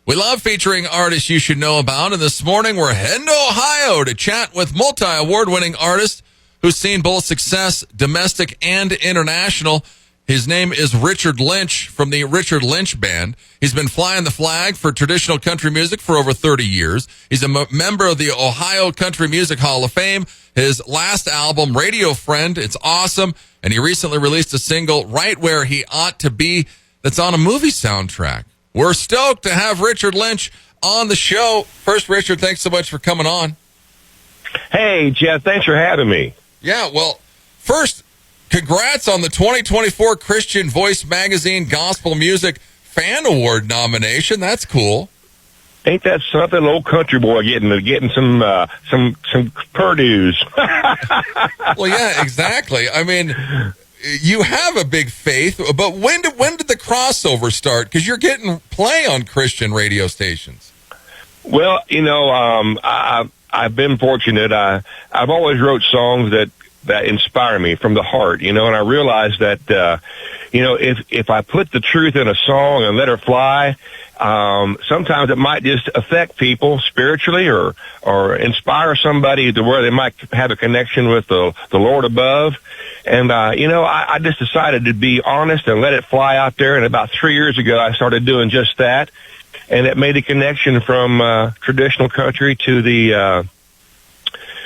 We love featuring artists you should know about, and this morning we're heading to Ohio to chat with multi-award-winning artist who's seen both success, domestic and international. His name is Richard Lynch from the Richard Lynch Band. He's been flying the flag for traditional country music for over 30 years. He's a member of the Ohio Country Music Hall of Fame. His last album, Radio Friend, it's awesome. And he recently released a single, Right Where He Ought to Be, that's on a movie soundtrack. We're stoked to have Richard Lynch on the show. First, Richard, thanks so much for coming on. Hey, Jeff, thanks for having me. Yeah, well, first, congrats on the 2024 Christian Voice Magazine Gospel Music Fan Award nomination. That's cool. Ain't that something? Old country boy getting some Purdue's. Well, yeah, exactly. I mean, you have a big faith, but when did the crossover start? Because you're getting play on Christian radio stations. Well, I've been fortunate. I've always wrote songs that inspire me from the heart, and I realized that, if I put the truth in a song and let her fly, sometimes it might just affect people spiritually or inspire somebody to where they might have a connection with the Lord above. And, I just decided to be honest and let it fly out there. And about 3 years ago, I started doing just that. And it made a connection from traditional country to the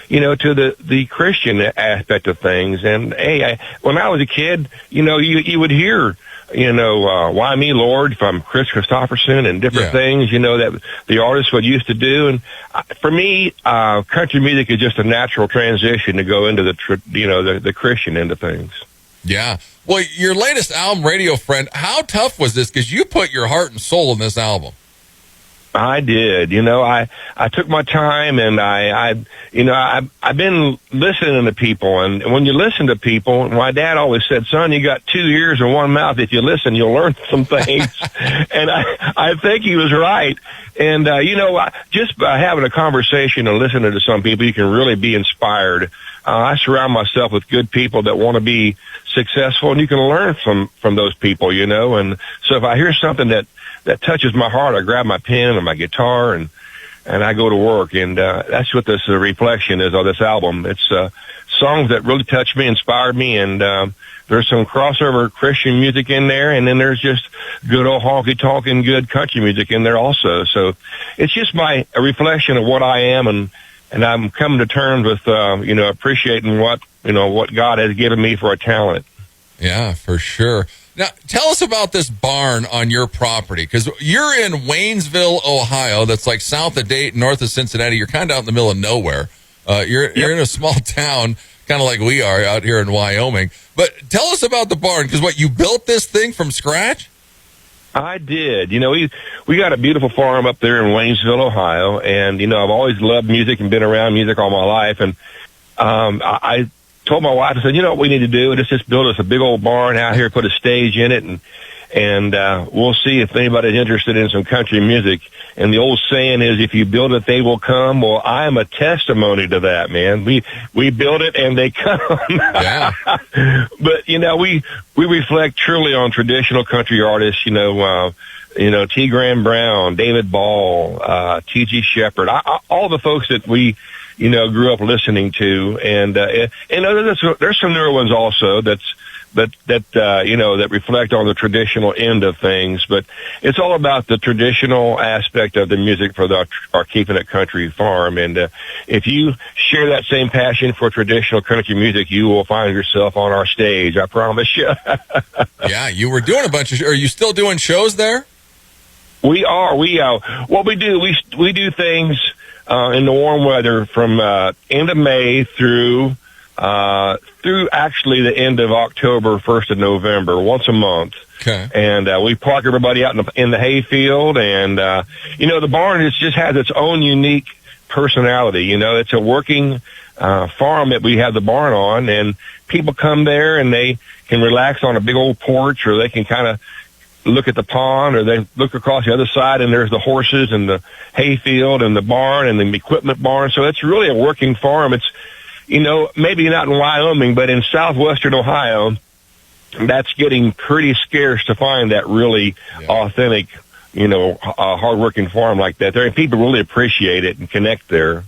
the Christian aspect of things. And hey, when I was a kid, you would hear, Why Me, Lord, from Chris Christopherson and different things, that the artists would used to do. And for me, country music is just a natural transition to go into the Christian end of things. Yeah. Well, your latest album, Radio Friend, how tough was this? Because you put your heart and soul in this album. I did. I took my time, and I've been listening to people, and when you listen to people, my dad always said, son, you got 2 ears and 1 mouth. If you listen, you'll learn some things. And I think he was right. And, just by having a conversation and listening to some people, you can really be inspired. I surround myself with good people that want to be successful, and you can learn from those people, and so if I hear something that touches my heart, I grab my pen and my guitar and I go to work. And that's what this reflection is on this album. It's songs that really touch me, inspired me, and there's some crossover Christian music in there, and then there's just good old honky-tonkin' good country music in there also. So it's just a reflection of what I am, and I'm coming to terms with appreciating what God has given me for a talent. Yeah, for sure. Now, tell us about this barn on your property, because you're in Waynesville, Ohio. That's like south of Dayton, north of Cincinnati. You're kind of out in the middle of nowhere. You're in a small town, kind of like we are out here in Wyoming. But tell us about the barn, because you built this thing from scratch? I did. We got a beautiful farm up there in Waynesville, Ohio, and, I've always loved music and been around music all my life. And I told my wife, I said, what we need to do is just build us a big old barn out here, put a stage in it, and we'll see if anybody's interested in some country music. And the old saying is, if you build it, they will come. Well, I am a testimony to that, man. We build it and they come. Yeah. But, we reflect truly on traditional country artists, T. Graham Brown, David Ball, T.G. Shepherd, all the folks that we grew up listening to, and there's some newer ones also that reflect on the traditional end of things, but it's all about the traditional aspect of the music for our Keeping It Country farm. And if you share that same passion for traditional country music, you will find yourself on our stage, I promise you. Yeah, you were doing a bunch of are you still doing shows there? We are. What we do, we do things in the warm weather from end of May through actually the end of October, 1st of November, once a month. Okay. And we park everybody out in the hayfield, and the barn just has its own unique personality. It's a working farm that we have the barn on, and people come there and they can relax on a big old porch, or they can kind of look at the pond, or they look across the other side and there's the horses and the hayfield and the barn and the equipment barn. So it's really a working farm. It's, maybe not in Wyoming, but in southwestern Ohio, that's getting pretty scarce to find that really authentic hardworking farm like that. There, and people really appreciate it and connect there.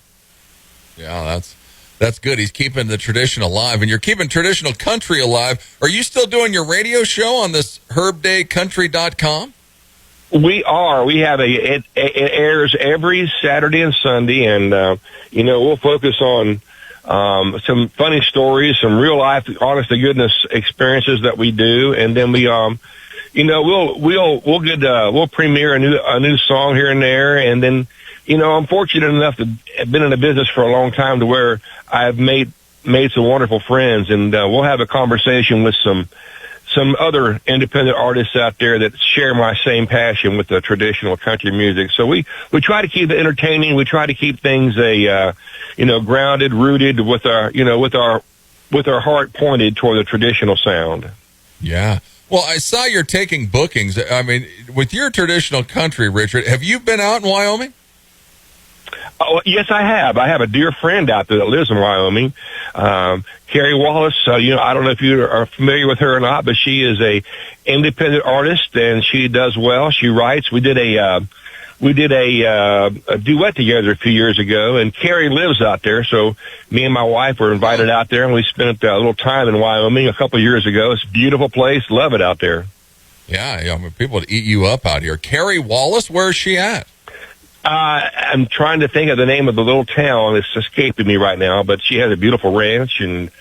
Yeah, that's good. He's keeping the tradition alive, and you're keeping traditional country alive. Are you still doing your radio show on this herbdaycountry.com? We are. We have it airs every Saturday and Sunday, and we'll focus on some funny stories, some real life, honest to goodness experiences that we do, and then we'll premiere a new song here and there, and then I'm fortunate enough to have been in the business for a long time to where I've made some wonderful friends, and we'll have a conversation with some other independent artists out there that share my same passion with the traditional country music. So we try to keep it entertaining. We try to keep things grounded, rooted with our heart pointed toward the traditional sound. Yeah. Well, I saw you're taking bookings. I mean, with your traditional country, Richard, have you been out in Wyoming? Oh, yes, I have. I have a dear friend out there that lives in Wyoming, Carrie Wallace. I don't know if you are familiar with her or not, but she is a independent artist, and she does well. She writes. We did a duet together a few years ago, and Carrie lives out there. So me and my wife were invited out there, and we spent a little time in Wyoming a couple of years ago. It's a beautiful place. Love it out there. Yeah. I mean, people would eat you up out here. Carrie Wallace, where is she at? I'm trying to think of the name of the little town. It's escaping me right now, but she has a beautiful ranch, and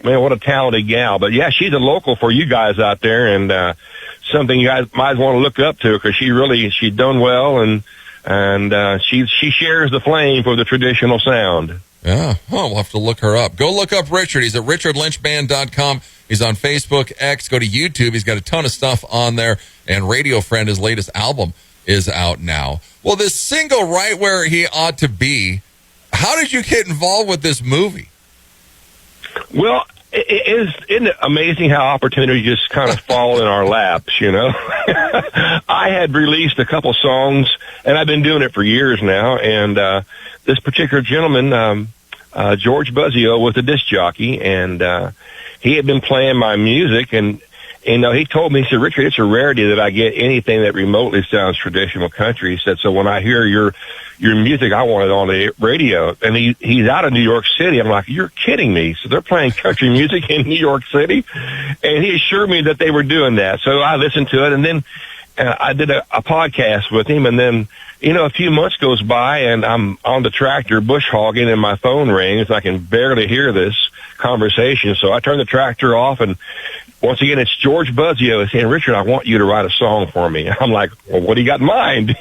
man, what a talented gal. But yeah, she's a local for you guys out there, and something you guys might want to look up to, because she's done well, and she shares the flame for the traditional sound. Yeah, we'll have to look her up. Go look up Richard. He's at richardlynchband.com. He's on Facebook, X. Go to YouTube. He's got a ton of stuff on there, and Radio Friend, his latest album, is out now. Well, this single, Right Where He Ought to Be, how did you get involved with this movie? Well, isn't it amazing how opportunities just kind of fall in our laps, I had released a couple songs, and I've been doing it for years now, and this particular gentleman, George Buzzio, was a disc jockey, and he had been playing my music, and he told me, he said, Richard, it's a rarity that I get anything that remotely sounds traditional country. He said, so when I hear your music, I want it on the radio. And he's out of New York City. I'm like, you're kidding me. So they're playing country music in New York City? And he assured me that they were doing that. So I listened to it, and then I did a podcast with him, and then, a few months goes by, and I'm on the tractor bush hogging, and my phone rings. I can barely hear this conversation. So I turn the tractor off, and once again, it's George Buzzio saying, Richard, I want you to write a song for me. I'm like, well, what do you got in mind?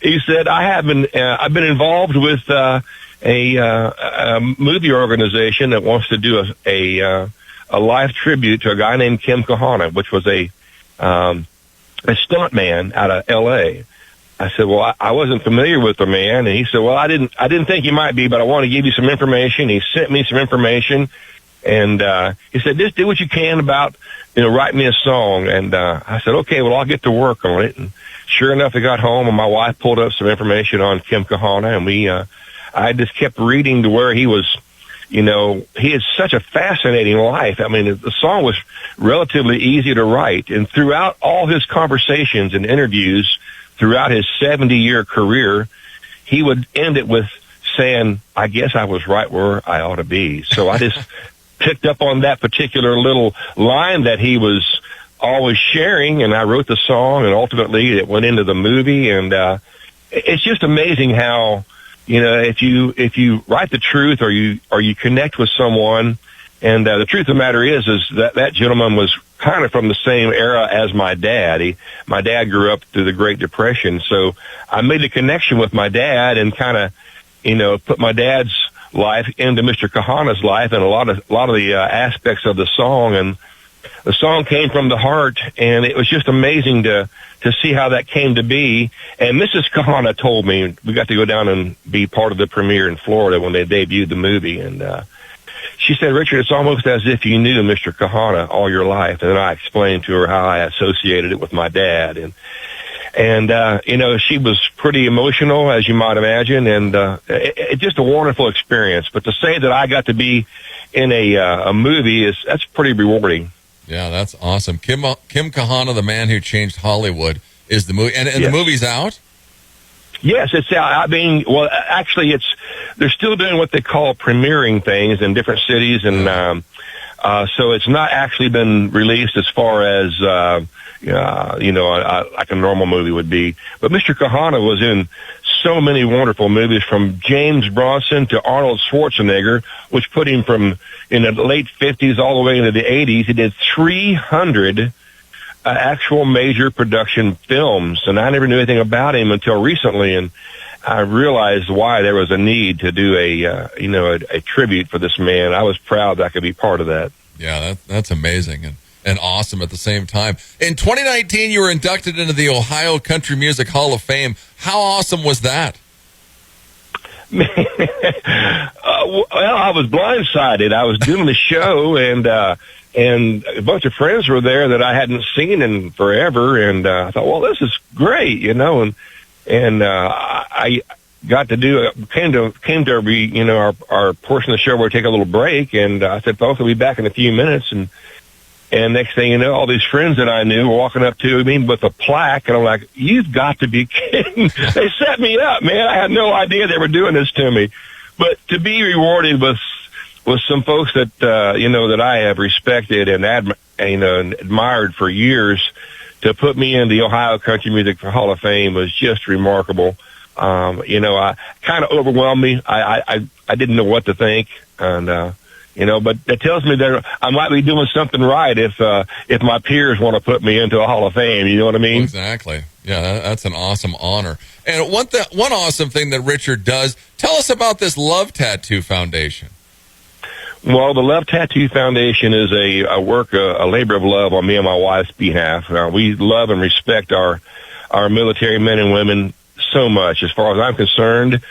He said, I've been involved with a movie organization that wants to do a live tribute to a guy named Kim Kahana, which was a stunt man out of L.A. I said, well, I wasn't familiar with the man. And he said, well, I didn't think you might be, but I want to give you some information. He sent me some information. And he said, just do what you can about, write me a song. And I said, okay, well, I'll get to work on it. And sure enough, I got home, and my wife pulled up some information on Kim Kahana, and I just kept reading to where he was, he had such a fascinating life. I mean, the song was relatively easy to write. And throughout all his conversations and interviews, throughout his 70-year career, he would end it with saying, I guess I was right where I ought to be. So I just picked up on that particular little line that he was always sharing, and I wrote the song, and ultimately it went into the movie. And it's just amazing how, if you write the truth, or you connect with someone, and the truth of the matter is that gentleman was kind of from the same era as my dad. My dad grew up through the Great Depression, so I made a connection with my dad and kind of put my dad's life into Mr. Kahana's life, and a lot of the aspects of the song. And the song came from the heart, and it was just amazing to see how that came to be. And Mrs. Kahana told me, we got to go down and be part of the premiere in Florida when they debuted the movie, and she said, Richard, it's almost as if you knew Mr. Kahana all your life. And then I explained to her how I associated it with my dad, and she was pretty emotional, as you might imagine, and it's just a wonderful experience. But to say that I got to be in a movie that's pretty rewarding. Yeah, that's awesome. Kim Kahana, the man who changed Hollywood, is the movie, and the movie's out. Yes, it's out. I mean, well, actually, they're still doing what they call premiering things in different cities, and so it's not actually been released as far as like a normal movie would be. But Mr. Kahana was in so many wonderful movies, from James Bronson to Arnold Schwarzenegger, which put him from in the late 50s all the way into the 80s. He did 300 actual major production films, and I never knew anything about him until recently, and I realized why there was a need to do a tribute for this man. I was proud that I could be part of that. Yeah, that's amazing and awesome at the same time. In 2019, you were inducted into the Ohio Country Music Hall of Fame. How awesome was that? Well, I was blindsided. I was doing the show, and a bunch of friends were there that I hadn't seen in forever, and I thought, well, this is great, and I got to came to be, our portion of the show where we take a little break, and I said, folks, I'll be back in a few minutes, and next thing you know, all these friends that I knew were walking up to me with a plaque, and I'm like, you've got to be kidding. They set me up, man. I had no idea they were doing this to me. But to be rewarded with some folks that, that I have respected and admired for years, to put me in the Ohio Country Music Hall of Fame was just remarkable. I kind of overwhelmed me. I didn't know what to think, and but that tells me that I might be doing something right if my peers want to put me into a Hall of Fame. You know what I mean? Exactly. Yeah, that's an awesome honor. And one awesome thing that Richard does. Tell us about this Love Tattoo Foundation. Well, the Love Tattoo Foundation is a labor of love on me and my wife's behalf. We love and respect our military men and women so much. As far as I'm concerned,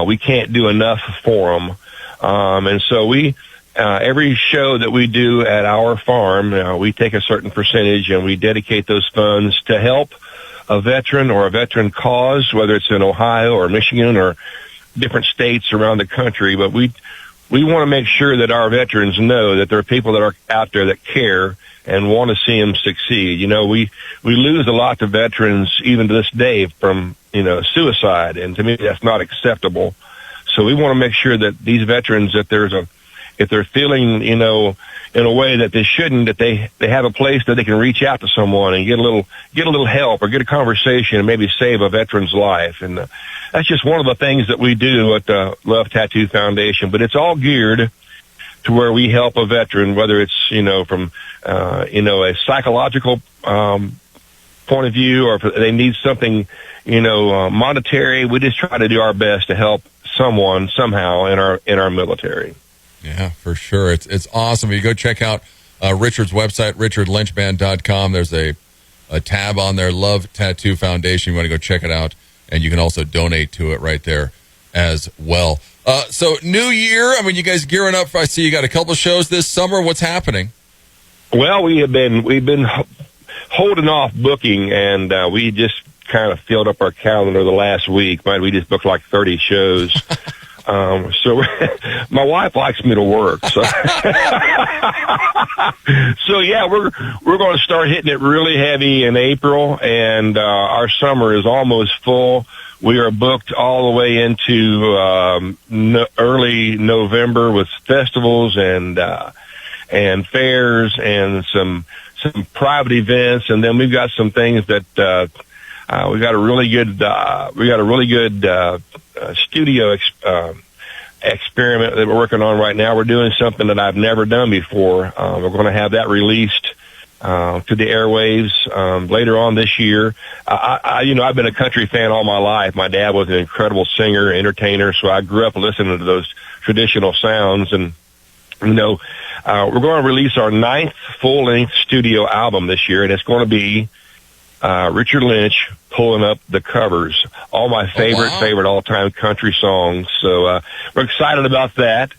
we can't do enough for them. And so we, every show that we do at our farm, we take a certain percentage and we dedicate those funds to help a veteran or a veteran cause, whether it's in Ohio or Michigan or different states around the country. But we want to make sure that our veterans know that there are people that are out there that care and want to see them succeed. We lose a lot to veterans even to this day from, suicide. And to me, that's not acceptable. So we want to make sure that these veterans, if they're feeling, in a way that they shouldn't, that they have a place that they can reach out to someone and get a little help or get a conversation and maybe save a veteran's life. And that's just one of the things that we do at the Love Tattoo Foundation. But it's all geared to where we help a veteran, whether it's, from, a psychological, point of view, or if they need something, monetary. We just try to do our best to help someone somehow in our military. Yeah, for sure. It's awesome. You go check out Richard's website, richardlynchband.com. There's a tab on there, Love Tattoo Foundation. You want to go check it out, and you can also donate to it right there as well. So new year, you guys gearing up. I see you got a couple shows this summer. What's happening? Well, we've been holding off booking, and we just kind of filled up our calendar the last week. We just booked like 30 shows. So my wife likes me to work. So, so yeah, we're going to start hitting it really heavy in April, and our summer is almost full. We are booked all the way into early November with festivals and fairs and some private events, and then we've got some things that we got a really good studio experiment that we're working on right now. We're doing something that I've never done before. We're going to have that released to the airwaves later on this year. I've been a country fan all my life. My dad was an incredible singer, entertainer, so I grew up listening to those traditional sounds. And we're going to release our 9th full-length studio album this year, and it's going to be Richard Lynch pulling up the covers, all my favorite all-time country songs. So we're excited about that.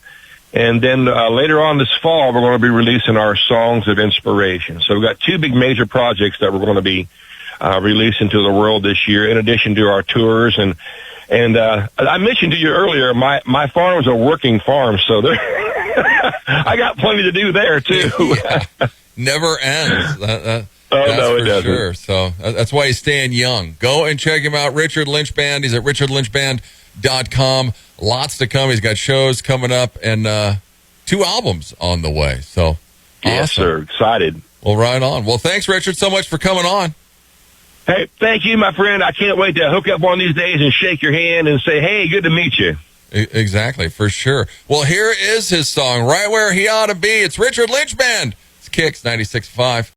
And then later on this fall, we're going to be releasing our Songs of Inspiration. So we've got 2 big major projects that we're going to be releasing to the world this year, in addition to our tours. And I mentioned to you earlier, my farm is a working farm, so I got plenty to do there too. Yeah. Never ends. Oh, That's no, it for doesn't. sure. So that's why he's staying young. Go and check him out, Richard Lynch Band. He's at richardlynchband.com. Lots to come. He's got shows coming up and 2 albums on the way. So Yes, awesome. sir. Excited. Well, right on. Well, thanks, Richard, so much for coming on. Hey, thank you, my friend. I can't wait to hook up one of these days and shake your hand and say, hey, good to meet you. Exactly, for sure. Well, here is his song, Right Where He Ought to Be. It's Richard Lynch Band. It's KIX 96.5.